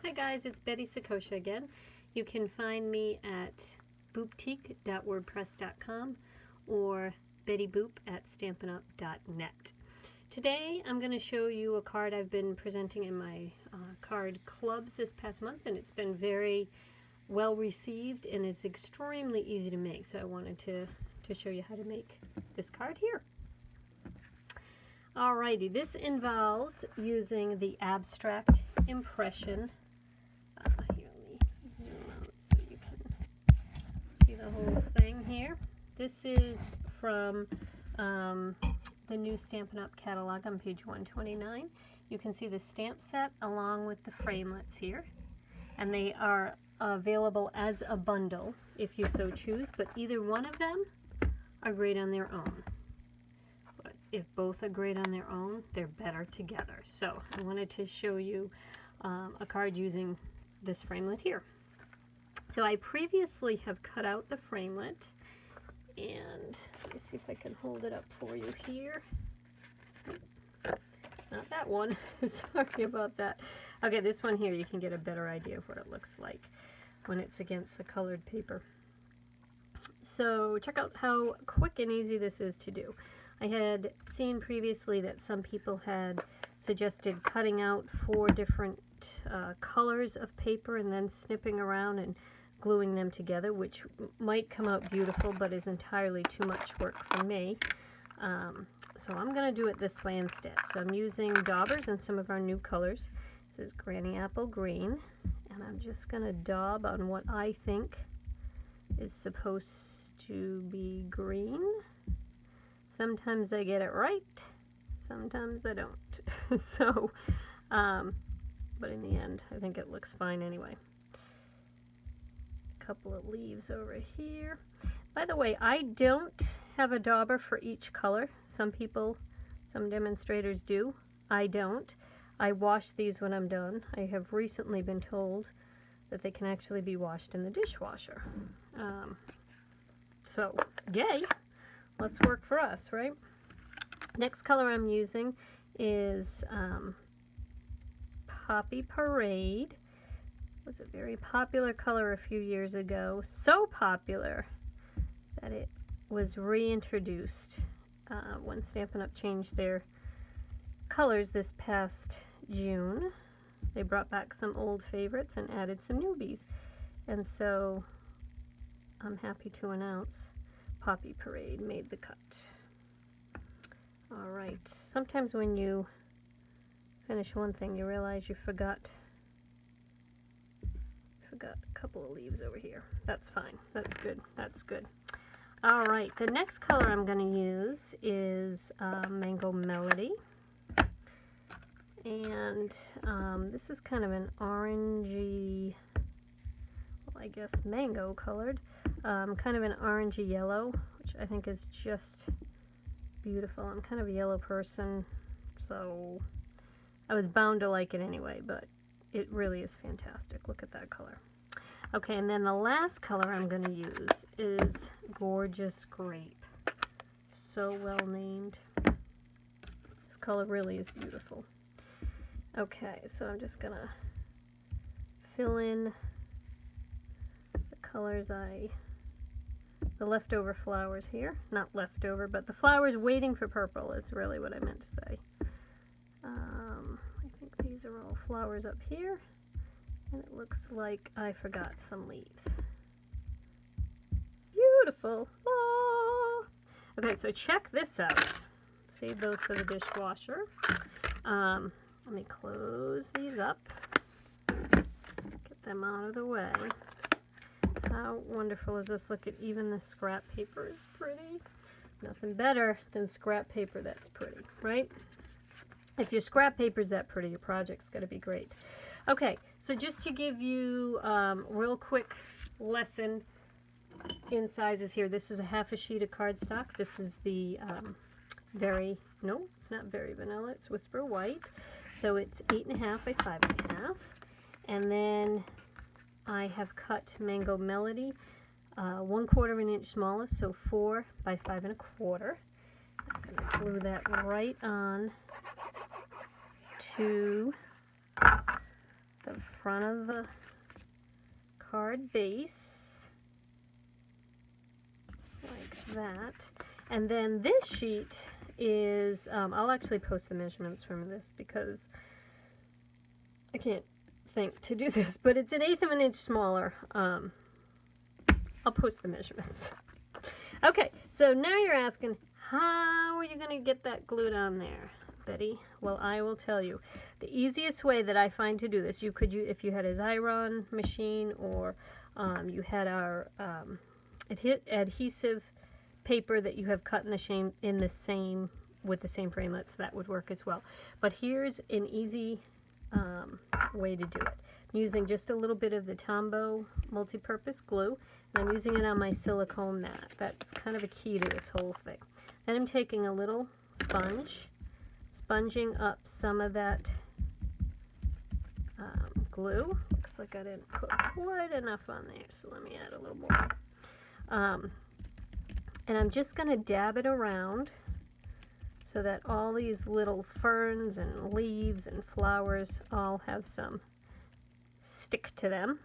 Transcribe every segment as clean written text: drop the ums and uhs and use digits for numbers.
Hi guys, it's Betty Sakosha again. You can find me at booptique.wordpress.com or bettyboop@stampinup.net. Today I'm going to show you a card I've been presenting in my card clubs this past month, and it's been very well received and it's extremely easy to make. So I wanted to show you how to make this card here. Alrighty, this involves using the abstract impression. Here, let me zoom out so you can see the whole thing here. This is from the new Stampin' Up catalog on page 129. You can see the stamp set along with the framelits here, and they are available as a bundle if you so choose, but either one of them are great on their own. But if both are great on their own, they're better together. So I wanted to show you a card using this framelit here. So I previously have cut out the framelit, and let me see if I can hold it up for you here. Not that one. Sorry about that. Okay, this one here, you can get a better idea of what it looks like when it's against the colored paper. So check out how quick and easy this is to do. I had seen previously that some people had suggested cutting out 4 different colors of paper and then snipping around and gluing them together, which might come out beautiful but is entirely too much work for me. So I'm going to do it this way instead. So I'm using daubers and some of our new colors. This is Granny Apple Green, and I'm just going to daub on what I think is supposed to be green. Sometimes I get it right, sometimes I don't. So, but in the end, I think it looks fine anyway. A couple of leaves over here. By the way, I don't have a dauber for each color. Some people, some demonstrators do. I don't. I wash these when I'm done. I have recently been told that they can actually be washed in the dishwasher. So, yay! Let's work for us, right? Next color I'm using is Poppy Parade. It was a very popular color a few years ago. So popular that it was reintroduced when Stampin' Up changed their colors this past June. They brought back some old favorites and added some newbies. And so I'm happy to announce Poppy Parade made the cut. Alright, sometimes when you finish one thing you realize you forgot a couple of leaves over here. That's fine. That's good. That's good. Alright, the next color I'm going to use is Mango Melody. And this is kind of an orangey, well, I guess mango colored. Kind of an orangey yellow, which I think is just beautiful. I'm kind of a yellow person, so I was bound to like it anyway, but it really is fantastic. Look at that color. Okay, and then the last color I'm going to use is Gorgeous Grape. So well named. This color really is beautiful. Okay, so I'm just going to fill in the colors the leftover flowers here. Not leftover, but the flowers waiting for purple is really what I meant to say. I think these are all flowers up here, and it looks like I forgot some leaves. Beautiful! Oh! Okay, so check this out. Save those for the dishwasher. Let me close these up. Get them out of the way. How wonderful is this? Look at even the scrap paper is pretty. Nothing better than scrap paper that's pretty, right? If your scrap paper's that pretty, your project's going to be great. Okay, so just to give you real quick lesson in sizes here. this is a half a sheet of cardstock. This is the no, it's not Very Vanilla, it's Whisper White. So it's 8.5 by 5.5. And then I have cut Mango Melody 1/4 of an inch smaller, so 4 by 5.25. I'm going to glue that right on to the front of the card base, like that. And then this sheet is, I'll actually post the measurements from this because I can't think to do this, but it's 1/8 of an inch smaller. I'll post the measurements. Okay, so now you're asking, how are you going to get that glued on there, Betty? Well, I will tell you. The easiest way that I find to do this, you could use, if you had a Xyron machine, or you had our adhesive paper that you have cut in the same with the same framelits, that would work as well. But here's an easy way to do it. I'm using just a little bit of the Tombow multi-purpose glue, and I'm using it on my silicone mat. That's kind of a key to this whole thing. Then I'm taking a little sponge, sponging up some of that glue. Looks like I didn't put quite enough on there, so let me add a little more. And I'm just going to dab it around so that all these little ferns and leaves and flowers all have some stick to them.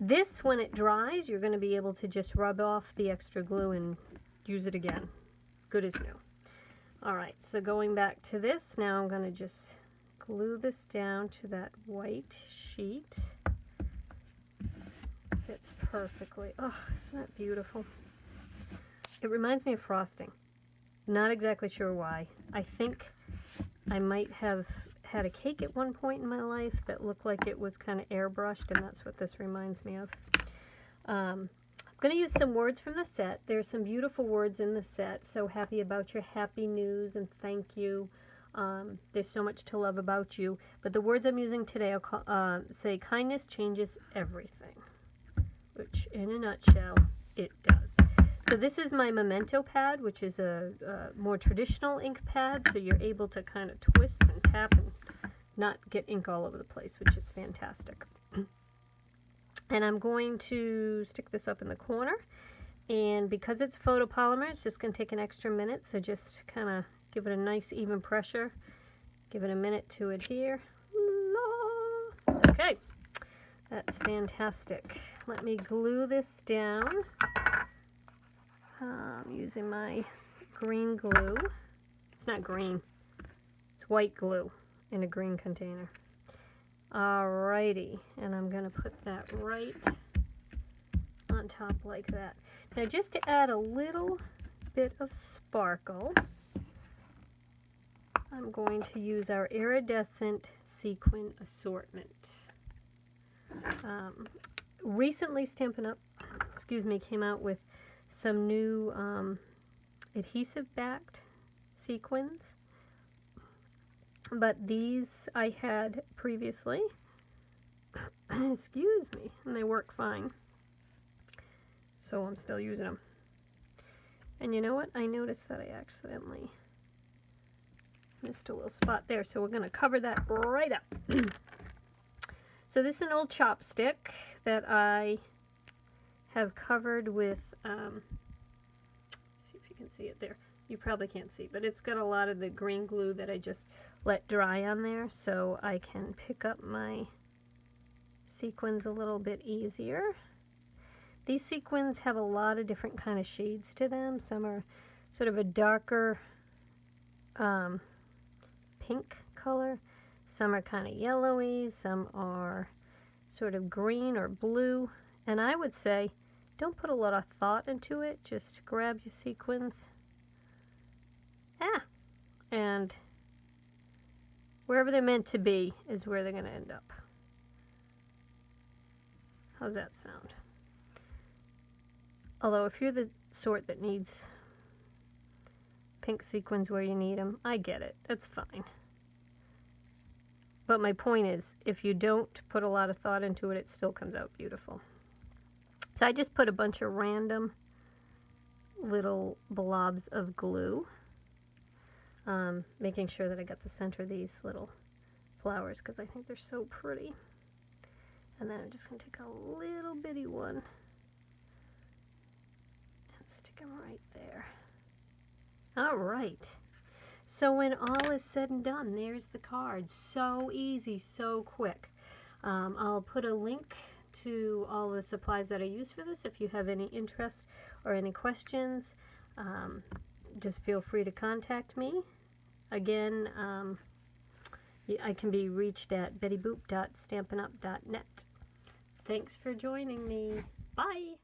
This, when it dries, you're going to be able to just rub off the extra glue and use it again. Good as new. Alright, so going back to this, now I'm going to just glue this down to that white sheet. Fits perfectly. Oh, isn't that beautiful? It reminds me of frosting. Not exactly sure why. I think I might have had a cake at one point in my life that looked like it was kind of airbrushed, and that's what this reminds me of. I'm going to use some words from the set. There's some beautiful words in the set. So happy about your happy news and thank you. There's so much to love about you. But the words I'm using today, I'll say kindness changes everything, which in a nutshell, it does. So this is my memento pad, which is a more traditional ink pad, so you're able to kind of twist and tap and not get ink all over the place, which is fantastic. And I'm going to stick this up in the corner, and because it's photopolymer, it's just going to take an extra minute, so just kind of give it a nice even pressure. Give it a minute to adhere. Okay, that's fantastic. Let me glue this down. Using my green glue. It's not green, it's white glue in a green container. Alrighty, and I'm going to put that right on top like that. Now, just to add a little bit of sparkle, I'm going to use our iridescent sequin assortment. Recently, Stampin' Up, came out with some new adhesive-backed sequins, but these I had previously, excuse me, and they work fine, so I'm still using them. And you know what? I noticed that I accidentally missed a little spot there, so we're going to cover that right up. So this is an old chopstick that I have covered with, see if you can see it there. You probably can't see, but it's got a lot of the green glue that I just let dry on there, so I can pick up my sequins a little bit easier. These sequins have a lot of different kind of shades to them. Some are sort of a darker pink color. Some are kind of yellowy. Some are sort of green or blue. And I would say, don't put a lot of thought into it. Just grab your sequins. And wherever they're meant to be is where they're going to end up. How's that sound? Although if you're the sort that needs pink sequins where you need them, I get it. That's fine. But my point is, if you don't put a lot of thought into it, it still comes out beautiful. So I just put a bunch of random little blobs of glue, making sure that I got the center of these little flowers because I think they're so pretty. And then I'm just going to take a little bitty one and stick them right there. All right. So when all is said and done, there's the card. So easy, so quick. I'll put a link to all the supplies that I use for this. If you have any interest or any questions, just feel free to contact me. Again, I can be reached at bettyboop.stampinup.net. Thanks for joining me. Bye!